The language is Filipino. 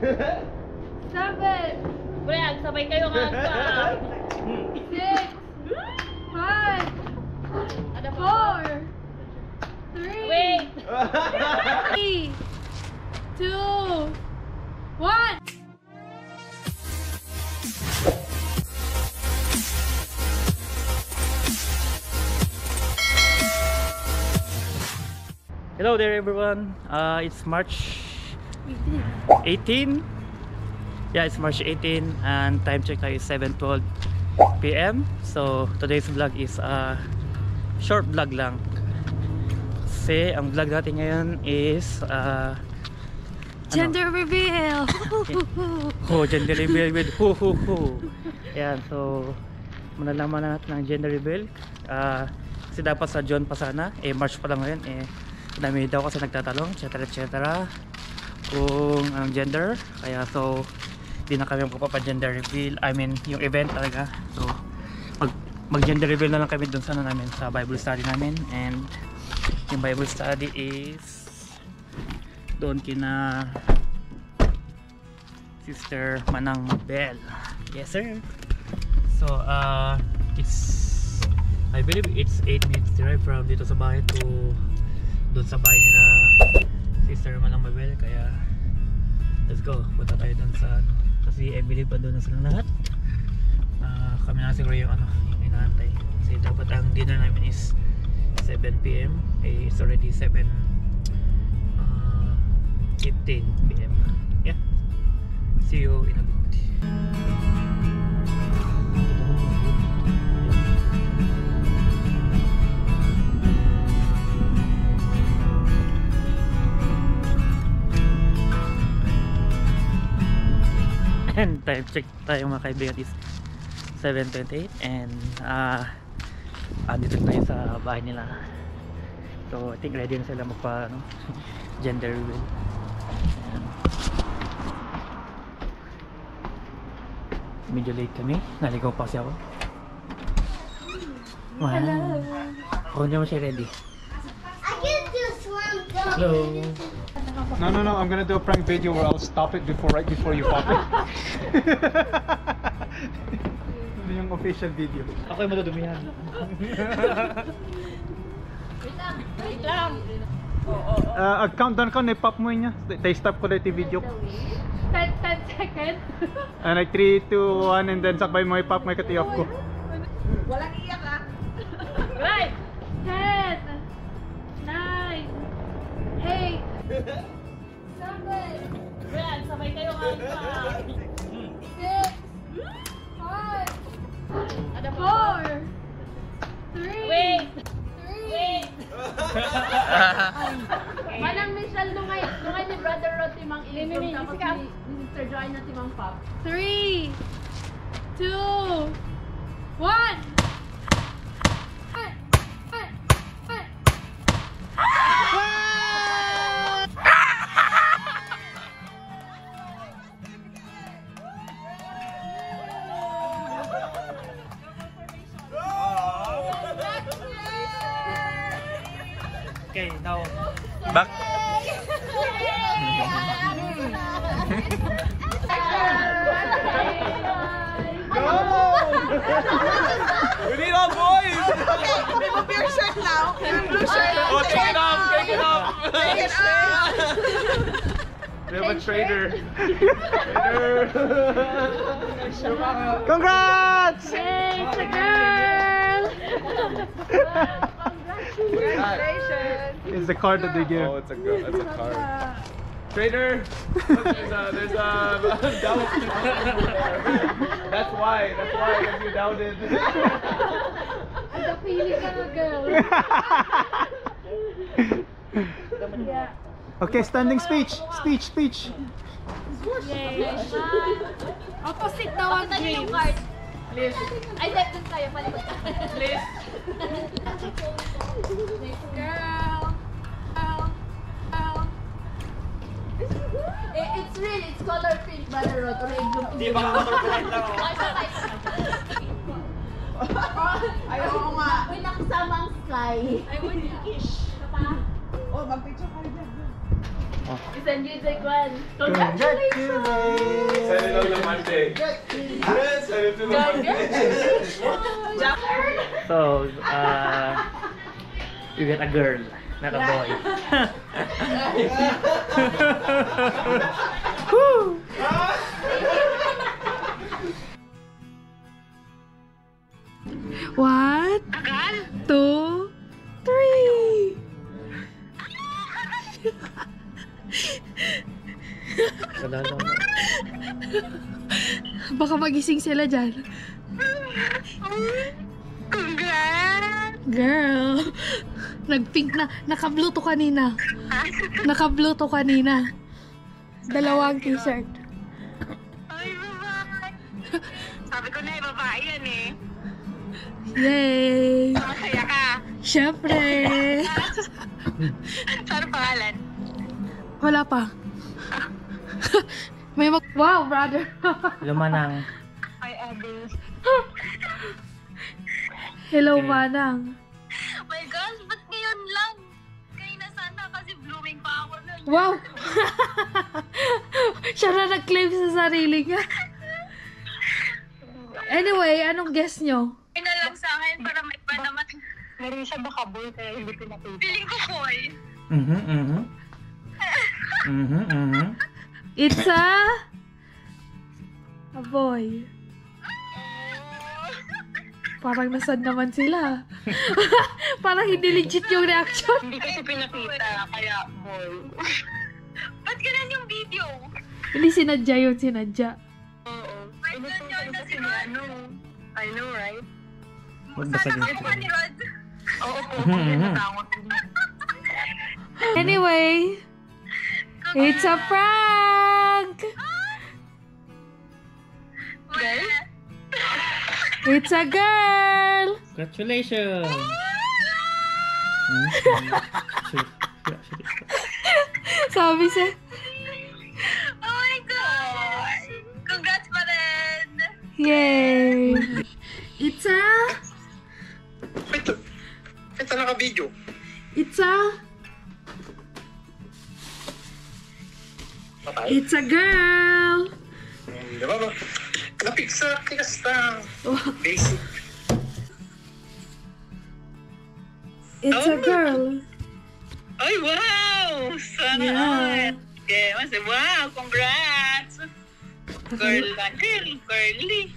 7. Brian, sabay kayo nga. 6. 5. 4. 3. Wait! 3. 2. 1. Hello there everyone, it's March 18. Yeah, it's March 18 and time check is 7:12 PM. So today's vlog is a short vlog lang. Kasi ang vlog natin ngayon is Gender reveal! Oh, gender reveal with hu. Yan, so malalaman natin ang gender reveal. Kasi dapat sa June pa sana, March pa lang ngayon dami daw kasi nagtatanong etc kung ang gender, kaya so di na kami magpapa-gender reveal, I mean yung event talaga. So mag gender reveal na lang kami dun sa namin sa Bible study namin, and yung Bible study is doon kina Sister Manang Bell. Yes sir. So it's, I believe it's 8 minutes drive from dito sa bahay to doon sa bahay nila Sister Manang Mabel, kaya let's go, punta tayo doon sa kasi I believe pa doon na silang lahat. Kami na siguro yung yung inaantay kasi dapat ang dinner namin is 7 PM, it's already 7:15 PM. Yeah, see you in a bit. And time check tayo mga kaibigan is 7:28 and andito tayo sa bahay nila. So I think ready na sila magpa gender reveal. Medyo late kami, naligaw pa kasi ako. Wow. Ako naman siya ready. Hello. No, I'm gonna do a prank video where I'll stop it right before you pop it. Ano yung official video? Ako yung madudumihan. Wait lang. Countdown ko, na-pop mo niya. Stop ko dito yung video. 10 seconds. And like 3, 2, 1 and then sakbay mo i-pop, may kati-off ko. Walang iyak ah. Right. 10. 9. 8. 7. Brian, sabay kayo nga. 6. 5. 4. 3. Wait! 3. Manang Michelle nungay ni Brother Rod timang ilim tapos ni Mr. Joy na timang pop. 3. 2. 1. Okay, now back. We need all boys! Remove your shirt now. Your blue shirt. Oh, take it off! Take it off! Take it off. We have a trader. Congrats! Hey, it's a girl. Congratulations. It's the card that they give. Oh, it's a girl. It's a card. Trader, there's a doubt. That's why you doubted. Napili ka na girl. Okay, standing speech. Speech. Yay. Opposite daw ang Yung green. card. Please. Ay, dahil dun tayo. Palikot ka. Please. Girl. It's real. It's color pink. Brother Rod. Di ba colorblind lang ako? Ayaw nga. May nakasama ang sky. Oh, mag-picture kayo dyan. Oh. Isang music one. Congratulations! Send it on the Monday. Send it to the Monday. So, you get a girl, not a boy. Woo! One, two, three. Baka magising sila dyan. Girl. Nag-pink na. Naka-blue to kanina. Naka-blue to kanina. Dalawang t-shirt. Ay, babae. Sabi ko na, babae yan eh. Yay! Masaya ka. Syempre. Saan pangalan? Wala pa. May wow, brother. Lumanang. Ay, Abby. Hello, Okay. Manang. My gosh, ba't ngayon lang? Kayo na sana kasi blooming pa ako nun. Wow! Siya na nag-claim sa sarili niya. Anyway, anong guess nyo? Ay na lang sa akin para may pa naman. Meron siya baka boy kaya hindi pinakita. Feeling ko boy. It's a boy. Parang nasad naman sila. Parang hindi legit yung reaction. Hindi kasi pinakita, kaya boy. Ba't ganun yung video? Hindi sinadya yun, sinadya. Oo. Ay, doon yun na si Rod. I know, right? Magbasag Sana yun. kakuha ni Rod. Oo po. Anyway, it's a prank! Well, It's a girl! Congratulations! Sabi siya. oh my gosh! Congrats pa rin! Yay! It's a... Ito naka-video. It's a... It's a girl! Di ba ba? Na-pizza, tigas na. Basic. It's a girl. Ay, wow! Sana Yeah. all! Okay, wow! Congrats! Girl, girly!